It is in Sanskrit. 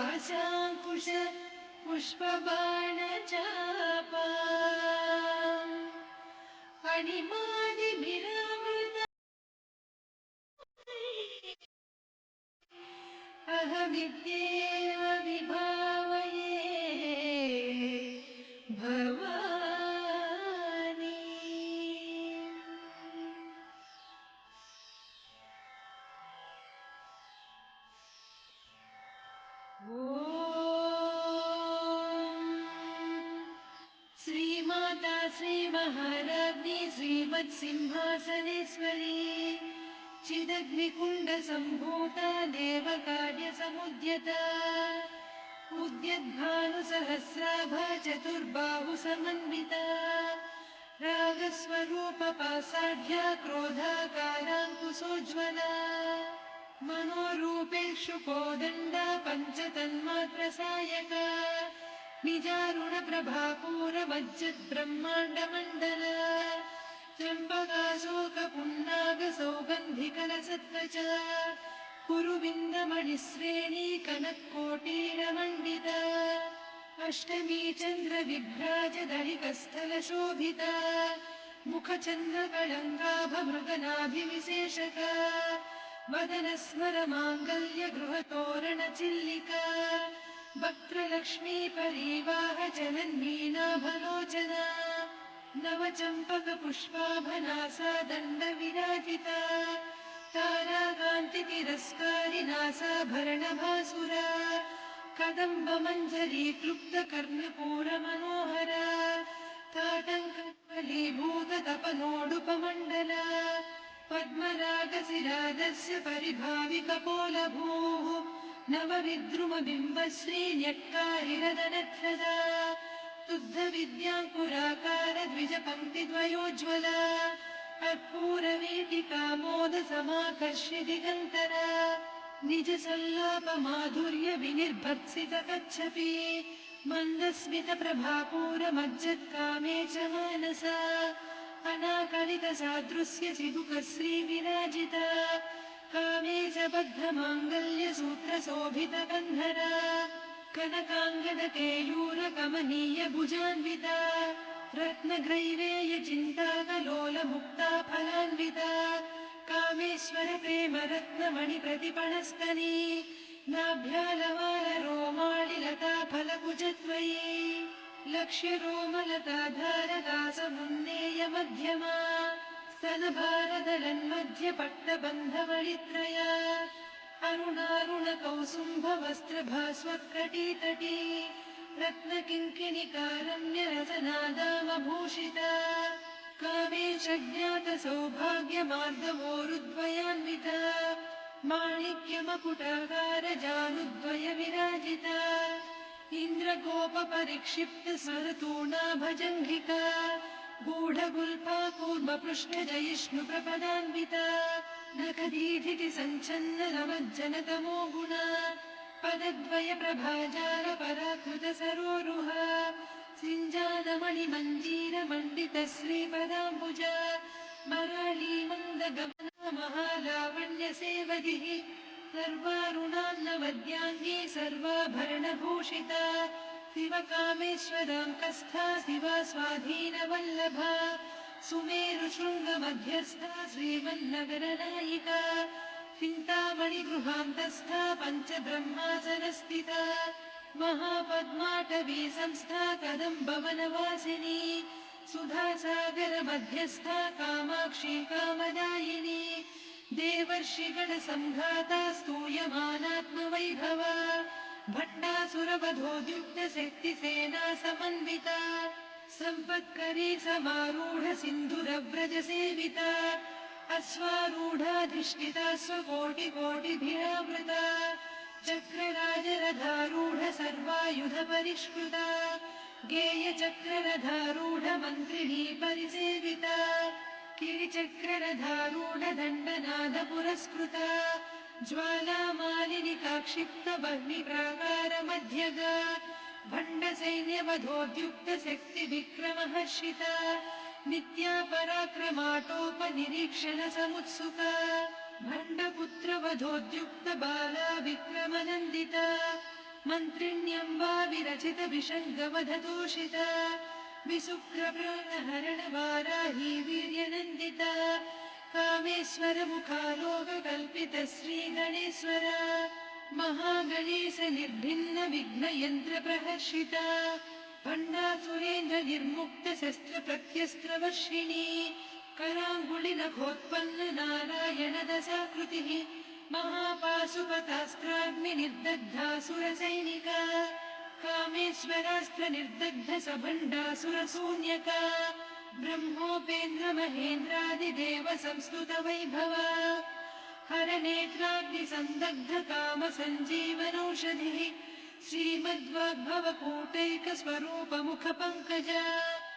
पाशाङ्कुश पुष्पबाणचापा अणिमादिभिरावृता अहमित्येव विभावये भवानी। श्रीमाता श्रीमहाराज्ञी श्रीमत्सिंहासनेश्वरी चिदग्निकुण्डसम्भूता देवकार्यसमुद्यता उद्यद्भानुसहस्राभा चतुर्बाहुसमन्विता रागस्वरूपपासाढ्या क्रोधाकाराङ्कुशोज्ज्वला मनोरूपेषु कोदण्डा पञ्चतन्मात्रसायका निजारुणप्रभापूरमज्जद्ब्रह्माण्डमण्डला चम्पकाशोकपुन्नागसौगन्धिकलसत्त्वचा कुरुविन्दमणिश्रेणी कनक्कोटीरमण्डिता अष्टमी चन्द्रविभ्राजदलिकस्थलशोभिता मुखचन्द्रकळङ्काभमृगनाभिविशेषका वदनस्मरमाङ्गल्यगृहतोरणचिल्लिका वक्त्रलक्ष्मी परिवाहजनन्मीनाभलोचना नवचम्पकपुष्पाभनासा दण्डविराजिता ताराकान्तितिरस्कारिनासाभरणभासुरा कदम्बमञ्जरी क्लुप्तकर्णपूरमनोहरा ताटङ्कफलीभूततपनोडुपमण्डला पद्मरागशिरादस्य परिभाविकपोलभूः नवविद्रुमबिम्बश्रीन्यक्कारिरदनच्छदा तुद्धविद्याङ्कुराकार द्विजपङ्क्तिद्वयोज्ज्वला कर्पूरवीटिकामोदसमाकर्षि दिगन्तरा निजसल्लापमाधुर्यविनिर्भर्त्सितकच्छपि मन्दस्मितप्रभापूरमज्जत्कामे च मानसा अनाकलितसादृश्य चिबुकश्रीविराजिता कामे च बद्धमाङ्गल्यसूत्रशोभितकन्धरा कनकाङ्गदकेयूरकमनीयभुजान्विता रत्नग्रैवेयचिन्ताकलोलमुक्ता फलान्विता कामेश्वरप्रेमरत्नमणिप्रतिपणस्तनी नाभ्यालवालरोमाणिलता फलकुजद्वयी लक्ष्यरोमलताधारकासमुन्नेयमध्यमा स्तनभारदलन्मध्यपट्टबन्धवळित्रया अरुणारुणकौसुम्भवस्त्रभास्वत्कटीतटी रत्नकिङ्किणिकारम्यरसनादामभूषिता कामेशज्ञातसौभाग्यमार्गवोरुद्वयान्विता माणिक्यमकुटाकारजानुद्वयविराजिता इन्द्रगोपपरिक्षिप्तस्मरतूणाभजङ्घिका गूढगुल्फा कूर्मपृष्ठजयिष्णुप्रपदान्विता नखदीधितिसञ्छन्ननमज्जनतमो गुणा पदद्वयप्रभाजालपराकृतसरोरुहा सिञ्जानमणिमञ्जीरमण्डितश्रीपदाम्बुजा मराळीमन्दगमना महालावण्यसेवधिः सर्वारुणान्नवद्याङ्गी सर्वाभरणभूषिता शिवकामेश्वराङ्कस्था शिवा स्वाधीनवल्लभा सुमेरुशृङ्गमध्यस्था श्रीमन्नगरनायिका चिन्तामणिगृहान्तस्था पञ्चब्रह्मासनस्थिता महापद्माटवी संस्था कदम्बवनवासिनी सुधासागरमध्यस्था कामाक्षी कामदायिनी देवर्षिगणसङ्घाता स्तूयमानात्मवैभवा भण्डासुरवधोद्युक्तशक्तिसेना समन्विता सम्पत्करी समारूढ सिन्धुरव्रजसेविता अश्वारूढाधिष्ठिता स्वकोटिकोटिभिरावृता चक्रराजरथारूढ सर्वायुधपरिष्कृता गेयचक्ररथारूढ मन्त्रिणी परिसेविता गिरिचक्ररथारूढदण्डनादपुरस्कृता ज्वालामालिनिकाक्षिप्तबह्निप्राकारमध्यगा भण्डसैन्यवधोद्युक्तशक्तिविक्रमहर्षिता नित्या मन्त्रिण्यम्बा विरचित विषङ्गवधदूषिता विसुप्रप्राणहरणवाराही वीर्यनन्दिता कामेश्वर मुखालोककल्पित श्रीगणेश्वर महागणेश निर्भिन्न विघ्नयन्त्र प्रहर्षिता भण्डासुरेन्द्र निर्मुक्त शस्त्र प्रत्यस्त्रवर्षिणी कराङ्गुलिनखोत्पन्न नारायण दशाकृतिः महापाशुपतास्त्राग्नि निर्दग्धासुरसैनिका कामेश्वरास्त्र निर्दग्ध सभण्डासुरशून्यका ब्रह्मोपेन्द्र महेन्द्रादिदेव संस्तुत वैभवा हरनेत्राग्निसन्दग्ध काम सञ्जीवनौषधिः श्रीमद्वाग्भवकूटैकस्वरूप मुख पङ्कजा